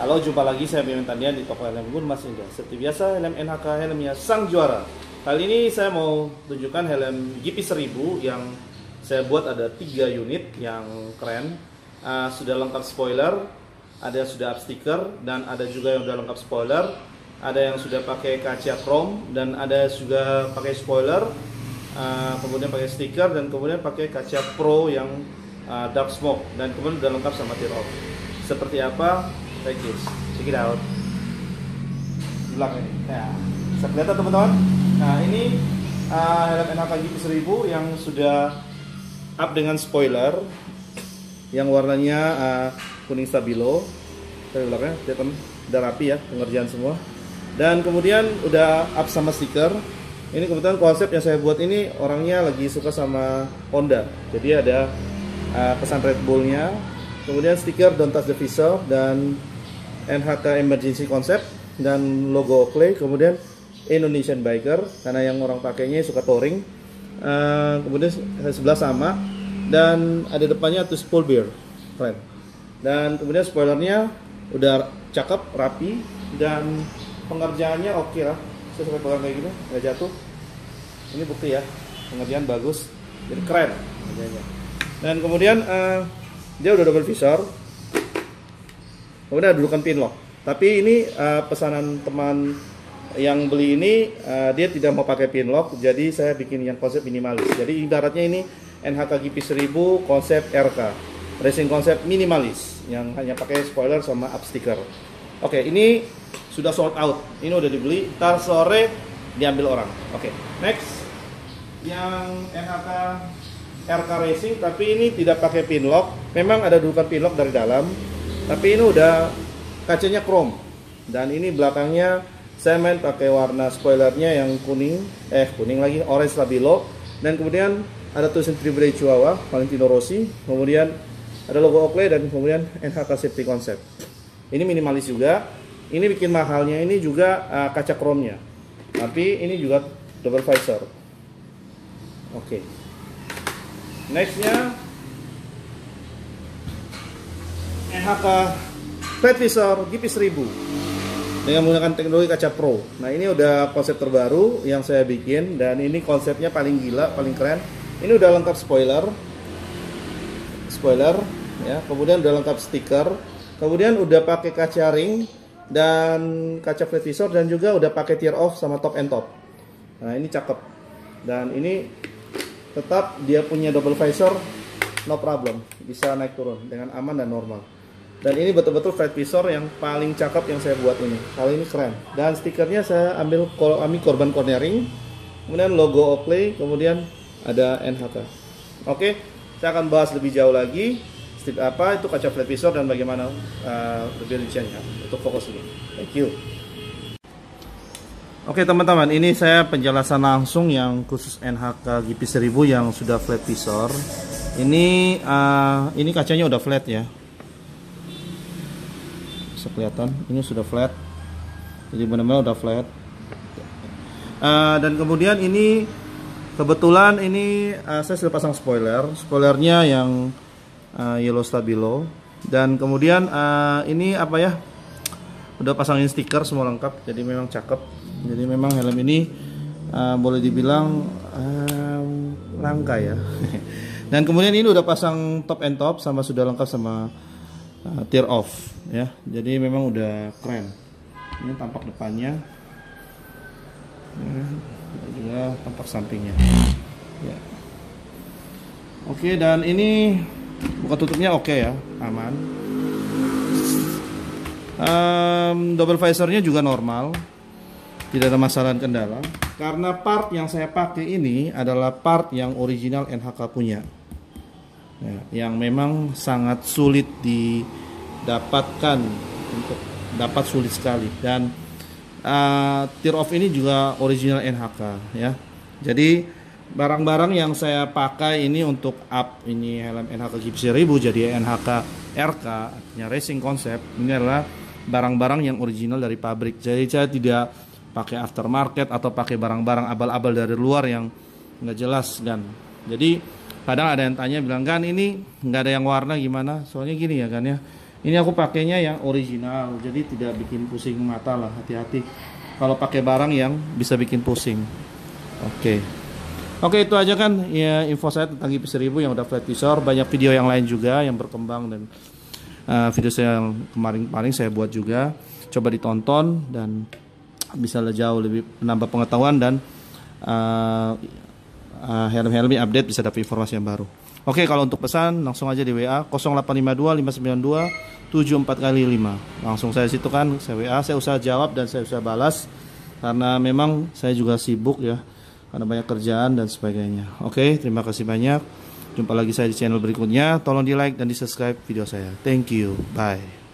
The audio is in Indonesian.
Halo, jumpa lagi saya Bimen Tandian di toko helm Gun Mas Indah. Seperti biasa, helm NHK helmnya sang juara. Kali ini saya mau tunjukkan helm GP 1000 yang saya buat ada 3 unit yang keren. Sudah lengkap spoiler, ada yang sudah up stiker, dan ada juga yang sudah lengkap spoiler. Ada yang sudah pakai kaca chrome, dan ada juga pakai spoiler, kemudian pakai stiker, dan kemudian pakai kaca pro yang dark smoke, dan kemudian sudah lengkap sama tear off. Seperti apa? Check it out. Belakang ini. Nah, bisa kelihatan teman-teman. Nah, ini helm NHK GP 1000 yang sudah up dengan spoiler yang warnanya kuning stabilo. Dari belakangnya kelihatan udah rapi ya, pengerjaan semua. Dan kemudian udah up sama stiker. Ini kebetulan konsep yang saya buat ini orangnya lagi suka sama Honda. Jadi ada pesan Red Bull-nya, kemudian stiker Don't Touch the Visor, dan NHK Emergency Concept, dan logo Oakley, kemudian Indonesian Biker karena yang orang pakainya suka touring. Kemudian sebelah sama, dan ada depannya tuh spool beer, keren. Dan kemudian spoilernya udah cakep, rapi, dan pengerjaannya oke lah. Saya suka pegang kayak gini, nggak jatuh. Ini bukti ya, pengerjaan bagus, jadi keren. Dan kemudian dia udah double visor. Kemudian ada dudukan pin lock. Tapi ini pesanan teman yang beli ini, dia tidak mau pakai pin lock, jadi saya bikin yang konsep minimalis. Jadi ibaratnya ini NHK GP 1000 konsep RK, racing konsep minimalis yang hanya pakai spoiler sama up sticker. Oke, ini sudah sold out. Ini udah dibeli, ntar sore diambil orang. Oke, next yang NHK RK Racing, tapi ini tidak pakai pin lock. Memang ada dudukan pin lock dari dalam, tapi ini udah kacanya chrome, dan ini belakangnya saya main pakai warna spoilernya yang kuning lagi, orange stabilo, dan kemudian ada tulisan Tribray Chihuahua Valentino Rossi, kemudian ada logo Oakley, dan kemudian NHK Safety Concept. Ini minimalis juga. Ini bikin mahalnya ini juga kaca chrome-nya, tapi ini juga double visor. Oke. Nextnya NHK Flat Visor GP 1000 dengan menggunakan teknologi kaca pro. Nah, ini udah konsep terbaru yang saya bikin, dan ini konsepnya paling gila, paling keren. Ini udah lengkap spoiler ya, kemudian udah lengkap stiker, kemudian udah pakai kaca ring dan kaca flat visor, dan juga udah pakai tear off sama top and top. Nah, ini cakep, dan ini tetap dia punya double visor, no problem, bisa naik turun dengan aman dan normal. Dan ini betul-betul flat visor yang paling cakep yang saya buat ini. Kali ini keren. Dan stikernya saya ambil korban cornering, kemudian logo Oakley, kemudian ada NHK. Oke, saya akan bahas lebih jauh lagi apa itu kaca flat visor dan bagaimana lebih rinciannya. Untuk fokus dulu. Thank you. Oke teman-teman, ini saya penjelasan langsung yang khusus NHK GP 1000 yang sudah flat visor. Ini kacanya udah flat ya. Bisa kelihatan, ini sudah flat. Jadi benar-benar udah flat. Dan kemudian ini kebetulan ini saya sudah pasang spoilernya yang yellow stabilo, dan kemudian ini apa ya, udah pasangin stiker semua lengkap, jadi memang cakep. Jadi memang helm ini boleh dibilang langka ya. Dan kemudian ini udah pasang top and top sama sudah lengkap sama tear off ya. Jadi memang udah keren. Ini tampak depannya, juga tampak sampingnya ya. Oke, dan ini buka tutupnya oke ya, aman. Double visornya juga normal, tidak ada masalah dan kendala, karena part yang saya pakai ini adalah part yang original NHK punya ya, yang memang sangat sulit didapatkan, untuk dapat sulit sekali. Dan tear off ini juga original NHK ya. Jadi barang-barang yang saya pakai ini untuk up ini helm NHK GP 1000 jadi NHK RK, artinya racing concept, ini adalah barang-barang yang original dari pabrik. Jadi saya tidak pakai aftermarket atau pakai barang-barang abal-abal dari luar yang nggak jelas. Dan jadi kadang ada yang tanya bilang, kan ini nggak ada yang warna gimana? Soalnya gini ya kan ya, Ini aku pakainya yang original, jadi tidak bikin pusing mata lah. Hati-hati kalau pakai barang yang bisa bikin pusing. Oke. Oke, itu aja kan ya info saya tentang GP1000 yang udah flat visor. Banyak video yang lain juga yang berkembang, dan video saya yang kemarin saya buat juga. Coba ditonton dan bisa jauh lebih menambah pengetahuan, dan helm-helm update bisa dapat informasi yang baru. Oke, kalau untuk pesan langsung aja di WA 0852 592 74 kali 5. Langsung saya situ kan, saya WA, saya usaha jawab dan saya usaha balas, karena memang saya juga sibuk ya, karena banyak kerjaan dan sebagainya. Oke, terima kasih banyak. Jumpa lagi saya di channel berikutnya. Tolong di like dan di subscribe video saya. Thank you. Bye.